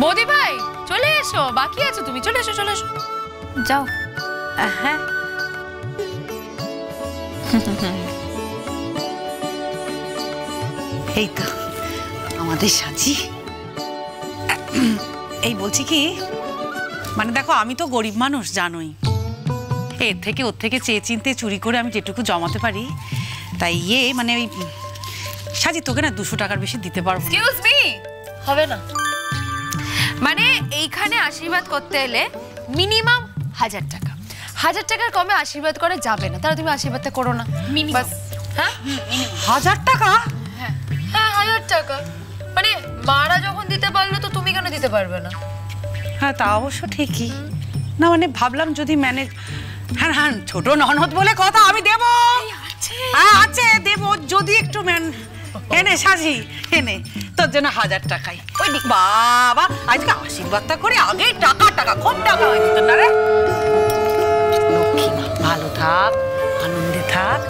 বৌদি ভাই চলে এসো, বাকি আছে, তুমি চলে এসো, চলে এসো, যাও। হ্যাঁ এই তো আমাদের সাজি। এই বলছি কি, মানে দেখো আমি তো গরিব মানুষ জানোই, এর থেকে ওর থেকে চেয়ে চিনতে চুরি করে আমি যেটুকু জমাতে পারি তাই মানে ওই সাজি তোকে না 200 টাকার বেশি দিতে পারবো। এক্সকিউজ মি, হবে না। মানে এইখানে আশীর্বাদ করতে এলে মিনিমাম 1000 টাকা, 1000 টাকার কমে আশীর্বাদ করা যাবে না। তাহলে তুমি আশীর্বাদটা করো না। বাস। হ্যাঁ 1000 টাকা? হ্যাঁ হ্যাঁ 1000 টাকা। মানে মারা যখন দিতে পারলো তো তুমি কেন দিতে পারবে না? হ্যাঁ তা অবশ্য ঠিকই না, মানে ভাবলাম যদি ম্যানেজ। হ্যাঁ হ্যাঁ ছোট ননদ বলে কথা, আমি দেবো। হ্যাঁ আছে দেবো, যদি একটু এনে সাজি এনে তোর জন্য 1000 টাকাই। ওই বাবা আজকে আশীর্বাদটা করে আগে টাকা টাকা খুব টাকা হয়েছে তো না রে। লক্ষ্মী মা ভালো থাক, আনন্দে থাক।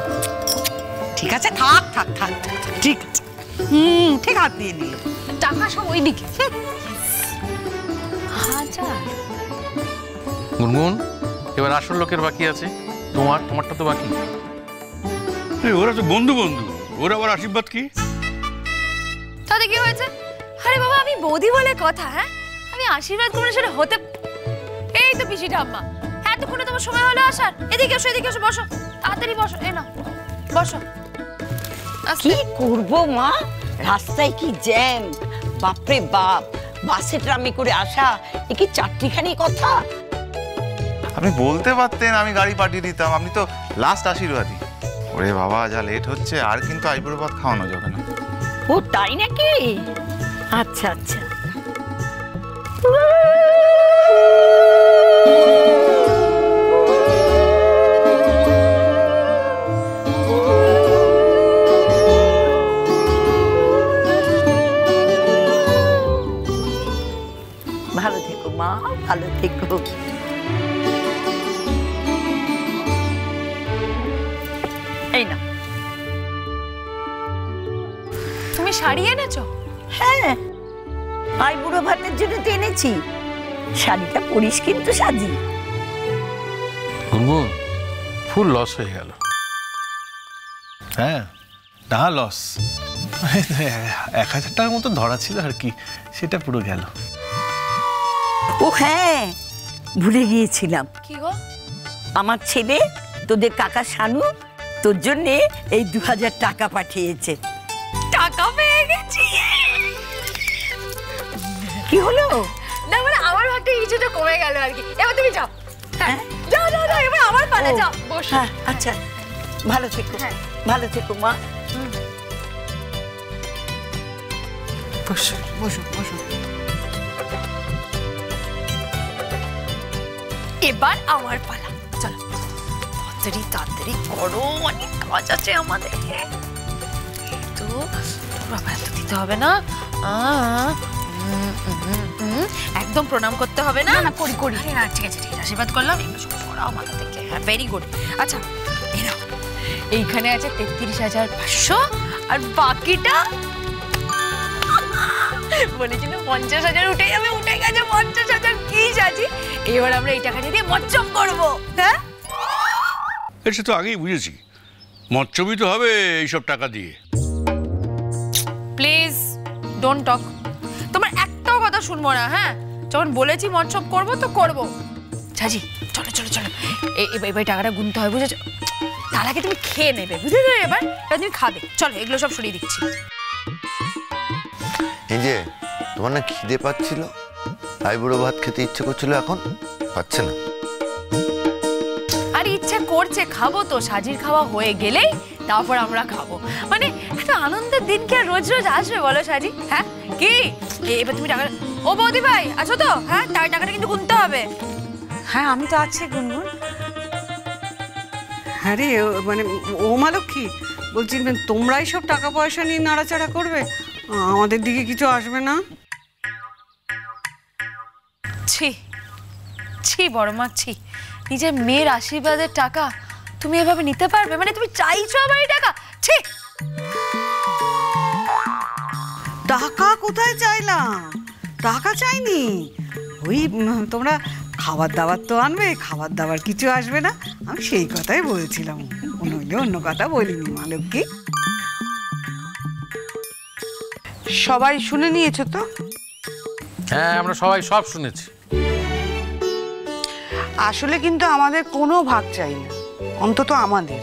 ঠিক আছে থাক থাক থাক, ঠিক আছে। ঠিক হাত দিয়ে নিল টাকা সব ওইদিকে। 1000 গুনগুন, এবার আসল লোকের বাকি আছে, তোমারটা তো বাকি। ওরা তো বন্ধু বন্ধু, ওরা আবার আশীর্বাদ কি? তাতে কি হয়েছে? আরে বাবা আমি বৌদি বলে কথা। হ্যাঁ আমি আশীর্বাদ করে সেটা হতে। এই তো পিসি ঠাম্মা, এতক্ষণে তোমার সময় হলো আসার। এদিকে এসো, এদিকে এসো, বসো তাড়াতাড়ি বসো। এই না বসো। কি করব মা, রাস্তায় কি জ্যাম, বাপরে বাপ, বাসে ট্রামে করে আসা, এ কি চারটিখানি কথা? আপনি বলতে পারতেন, আমি গাড়ি পাঠিয়ে দিতাম। আপনি তো লাস্ট আশীর্বাদী। ওরে বাবা যা লেট হচ্ছে, আর কিন্তু আইবুড়ো ভাত খাওয়ানো যাবে না। ও তাই নাকি? আচ্ছা আচ্ছা। ভালো থেকো মা, ভালো থেকো। এই না তুমি শাড়ি এনেছো? হ্যাঁ আইবুড়ো ভাতের জন্য তো এনেছি। শাড়িটা পরিস কিন্তু সাজি। গুনগুন ফুল লস হয়ে গেল। হ্যাঁ না লস, 1000 টাকার মতো ধরা ছিল আর কি, সেটা পুরো গেল। ও হ্যাঁ ভুলে গিয়েছিলাম, কি গো? আমার ছেলে তোদের কাকা শানু তোর জন্যে এই 2000 টাকা পাঠিয়েছে। টাকা পেয়ে গেছি। কি হলো? না মানে আমার ভাগটা কিছুটা কমে গেল আর কি। এবার তুমি যাও। হ্যাঁ যাও যাও যাও, এবার আমার পালা, যাও বসো। হ্যাঁ আচ্ছা ভালো থেকো, ভালো থেকো মা। বসো বসো বসো। এবার আমার পালা, চলো তাড়াতাড়ি তাড়াতাড়ি করো, অনেক কাজ আছে আমাদের। তো বাবা এত দিতে হবে না, একদম প্রণাম করতে হবে না। না করি করি। হ্যাঁ ঠিক আছে ঠিক আছে, আশীর্বাদ করলাম। এবার সরাও মাথা থেকে। হ্যাঁ ভেরি গুড। আচ্ছা এরাও এইখানে আছে 33,500 আর বাকিটা বলেছিল 50,000 উঠে যাবে, উঠে গেছে 50,000। কি সাজি, এবার আমরা এই টাকাটা দিয়ে মচ্চম করবো। হ্যাঁ সে তো আগেই বুঝেছি, মচ্ছবি তো হবে এইসব টাকা দিয়ে। প্লিজ ডোন্ট টক, তোমার একটাও কথা শুনবো না। হ্যাঁ যখন বলেছি মৎসব করবো তো করবো। সাজি চলো চলো চলো, এবার টাকাটা গুনতে হয়, বুঝেছো? তার আগে তুমি খেয়ে নেবে, বুঝেছো? এবার তুমি খাবে, চলো এগুলো সব সরিয়ে দিচ্ছি। এই যে তোমার না খিদে পাচ্ছিল, আইবুড়ো ভাত খেতে ইচ্ছে করছিল, এখন পাচ্ছে না? আর ইচ্ছা করছে, খাবো তো। সাজির খাওয়া হয়ে গেলেই তারপর আমরা খাবো। মানে একটা আনন্দের দিন কি আর রোজ রোজ আসবে বলো সাজি? হ্যাঁ কি এবার তুমি টাকা। ও বৌদি ভাই আছো তো? হ্যাঁ তার টাকাটা কিন্তু গুনতে হবে। হ্যাঁ আমি তো আছি গুনগুন। হ্যাঁ রে মানে ও মা লক্ষ্মী, বলছি তোমরাই সব টাকা পয়সা নিয়ে নাড়াচাড়া করবে, আমাদের দিকে কিছু আসবে না? ছি ছি বড় মা ছি, নিজের মেয়ের আশীর্বাদের টাকা তুমি এভাবে নিতে পারবে? মানে তুমি চাইছো আমার এই টাকা? ছি। টাকা কোথায় চাইলাম, টাকা চাইনি, ওই তোমরা খাবার দাবার তো আনবে, খাবার দাবার কিছু আসবে না, আমি সেই কথাই বলছিলাম, অন্য কথা বলিনি মা লক্ষ্মী। সবাই শুনে নিয়েছো তো? হ্যাঁ, আমরা সবাই সব শুনেছি। আসলে কিন্তু আমাদের কোনো ভাগ চাই না, অন্তত আমাদের।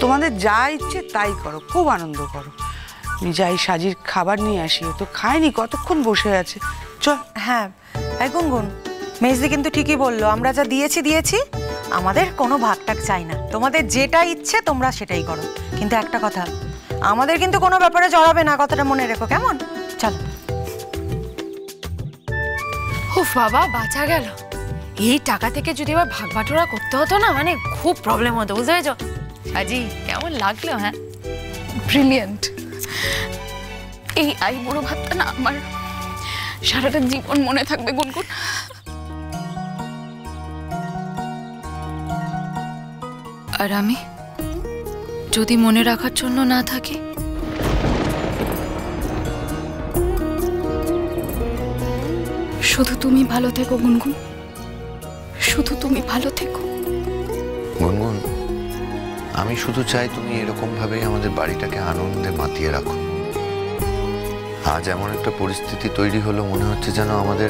তোমাদের যা ইচ্ছে তাই করো, খুব আনন্দ করো। যাই সাজির খাবার নিয়ে আসি, ও তো খায়নি, কতক্ষণ বসে আছে। চল। হ্যাঁ, এই গুনগুন, মেজদি কিন্তু ঠিকই বললো, আমরা যা দিয়েছি, আমাদের কোনো ভাগটাক চাই না, তোমাদের যেটা ইচ্ছে তোমরা সেটাই করো, কিন্তু একটা কথা, আমাদের কিন্তু কোনো ব্যাপারে জড়াবে না, কথাটা মনে রেখো, কেমন? চলো। ও বাবা, বাঁচা গেল। এই টাকা থেকে যদি আবার ভাগ বাটোয়ারা করতে হতো না, মানে খুব প্রবলেম হতো, বুঝতে পেরেছো? সাজি, কেমন লাগলো? হ্যাঁ, ব্রিলিয়েন্ট। এই আইবুড়ো ভাতটা না আমার সারাটা জীবন মনে থাকবে গুনগুন। আর আমি যদি মনে রাখার জন্য না থাকি, শুধু তুমি ভালো থেকো গুনগুন, শুধু তুমি ভালো থেকো। গুনগুন, আমি শুধু চাই তুমি এরকম ভাবেই আমাদের বাড়িটাকে আনন্দে মাতিয়ে রাখো। আজ এমন একটা পরিস্থিতি তৈরি হলো, মনে হচ্ছে যেন আমাদের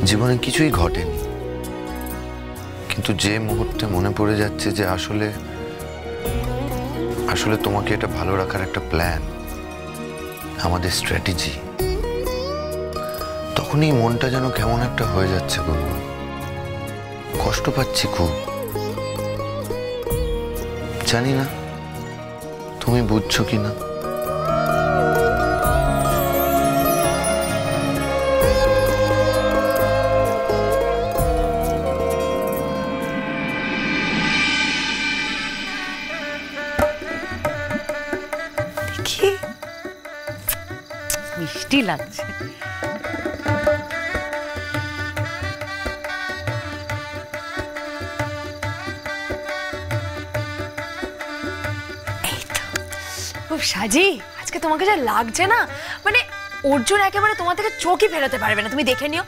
জীবনে কিছুই ঘটেনি, কিন্তু যে মুহূর্তে মনে পড়ে যাচ্ছে যে আসলে আসলে তোমাকে এটা ভালো রাখার একটা প্ল্যান, আমাদের স্ট্র্যাটেজি, তখনই মনটা যেন কেমন একটা হয়ে যাচ্ছে গুনগুন, কষ্ট পাচ্ছি খুব। জানি না তুমি বুঝছো কিনা। কি মিষ্টি লাগছে। খুব সাজি, আজকে তোমাকে যা লাগছে না, মানে অর্জুন একেবারে তোমার থেকে চোখই ফেরাতে পারবে না, তুমি দেখে নিও।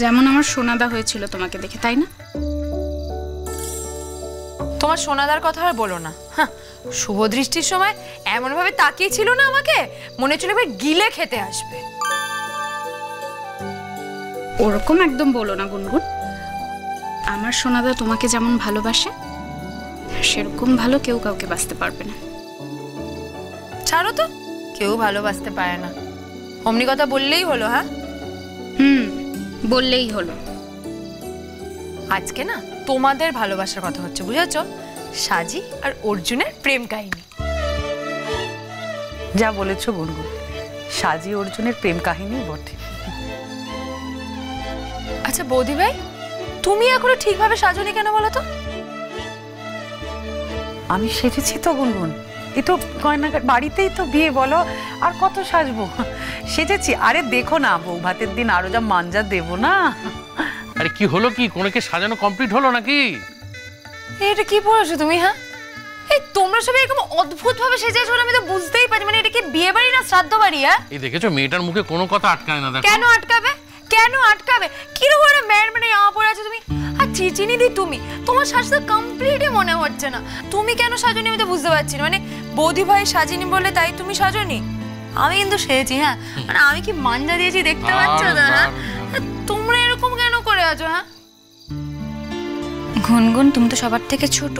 যেমন আমার সোনাদা হয়েছিল তোমাকে দেখে, তাই না? তোমার সোনাদার কথা আর বলো না। হ্যাঁ, শুভ দৃষ্টির সময় এমন ভাবে তাকিয়ে ছিল না আমাকে, মনে হচ্ছিল ভাই গিলে খেতে আসবে। ওরকম একদম বলো না গুনগুন, আমার সোনাদা তোমাকে যেমন ভালোবাসে সেরকম ভালো কেউ কাউকে বাঁচতে পারবে না। ছাড়ো তো, কেউ ভালোবাসতে পারে না, অমনি কথা বললেই হলো। হ্যাঁ, বললেই হলো। আজকে না তোমাদের ভালোবাসার কথা হচ্ছে, বুঝেছো? সাজি আর অর্জুনের প্রেম কাহিনী। যা বলেছো গুনগুন, সাজি অর্জুনের প্রেম কাহিনী বটে। আচ্ছা বৌদি ভাই, তুমি এখনো ঠিকভাবে সাজনি কেন বলো তো? আমি সেজেছি তো গুনগুন, এ তো গয়না বাড়িতেই তো বিয়ে, বলো আর কত সাজবো, সেজেছি। আরে দেখো না, বউ ভাতের দিন আরো যা মানজা দেবো না। আরে কি হলো, কি কোনেকে সাজানো কমপ্লিট হলো নাকি? এটা কি পড়েছো তুমি? হ্যাঁ, এই তোমরা সবাই এরকম অদ্ভুত ভাবে সেজেছো, আমি তো বুঝতেই পারি, মানে এটা কি বিয়ে বাড়ি না শ্রাদ্ধ বাড়ি? হ্যাঁ, এই দেখেছো মেয়েটার মুখে কোনো কথা আটকায় না। দেখো কেন আটকাবে, কেন আটকাবে? কিরকম একটা ম্যার মানে পড়ে আছো তুমি। আর চিচিনি দি, তুমি তোমার সাজটা কমপ্লিটই মনে হচ্ছে না, তুমি কেন সাজনি আমি তো বুঝতে পারছি না। মানে বৌদি ভাই সাজিনি বলে তাই তুমি সাজনি? আমি কিন্তু সেজেছি। হ্যাঁ, মানে আমি কি মাঞ্জা দিয়েছি দেখতে পাচ্ছ তো? হ্যাঁ, তোমরা এরকম কেন করে আছো? হ্যাঁ গুনগুন, তুমি তো সবার থেকে ছোট,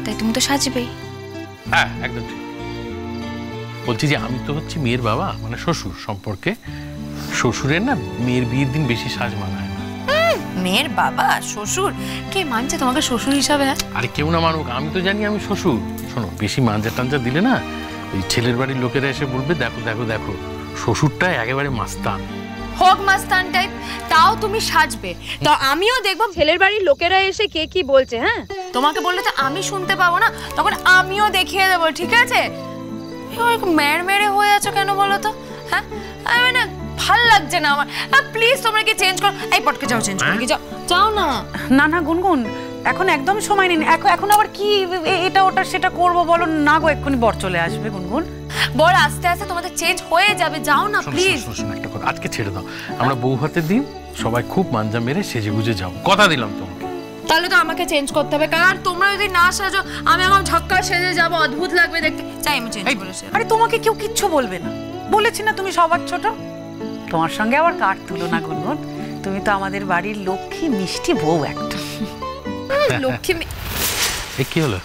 তাই তুমি তো সাজবেই। হ্যাঁ, একদম ঠিক বলছি। যে আমি তো হচ্ছে মেয়ের বাবা, মানে শ্বশুর সম্পর্কে। শ্বশুরের না মেয়ের বিয়ের দিন বেশি সাজ মানায় না। মেয়ের বাবা শ্বশুর কে মানছে তোমাকে শ্বশুর হিসাবে? আরে কেউ না মানুক, আমি তো জানি আমি শ্বশুর। শোনো, বেশি মাঞ্জা টাঞ্জা দিলে না ওই ছেলের বাড়ির লোকেরা এসে বলবে দেখো দেখো দেখো শ্বশুরটা একেবারে মাস্তান। হোক মাস্তান টাইপ, তাও তুমি সাজবে, তো আমিও দেখবো ছেলের বাড়ির লোকেরা এসে কে কি বলছে। হ্যাঁ, তোমাকে বললে তো আমি শুনতে পাবো না, তখন আমিও দেখিয়ে দেবো, ঠিক আছে? মেরে মেরে হয়ে আছো কেন বলো তো? হ্যাঁ, মানে ভাল লাগছে না আমার। প্লিজ তোমরা কি চেঞ্জ করো, এই পটকে যাও, চেঞ্জ করে যাও, যাও না। না না গুনগুন, এখন একদম সময় নেই, এখন আবার কি এটা ওটা সেটা করবো বলো না গো, এক্ষুনি বর চলে আসবে গুনগুন। বর আস্তে আস্তে তোমাদের চেঞ্জ হয়ে যাবে, যাও না শোনো, প্লিজ। শোনো, শোনো, একটা কথা, আজকে ছেড়ে দাও। আমরা বউ ভাতের দিন সবাই খুব মাঞ্জা মেরে সেজে গুজে যাবো, কথা দিলাম তোমাকে। তাহলে তো আমাকে চেঞ্জ করতে হবে, কারণ তোমরা যদি না সাজো আমি এখন ঝক্কা সেজে যাবো, অদ্ভুত লাগবে দেখতে। চাই আমি চেঞ্জ করেছি। আরে তোমাকে কেউ কিচ্ছু বলবে না, বলেছি না তুমি সবার ছোট। তোমার সঙ্গে আবার কার তুলনা গুনগুন, তুমি তো আমাদের বাড়ির লক্ষ্মী মিষ্টি বউ একটা। লক্ষ্মী এ কি হলো?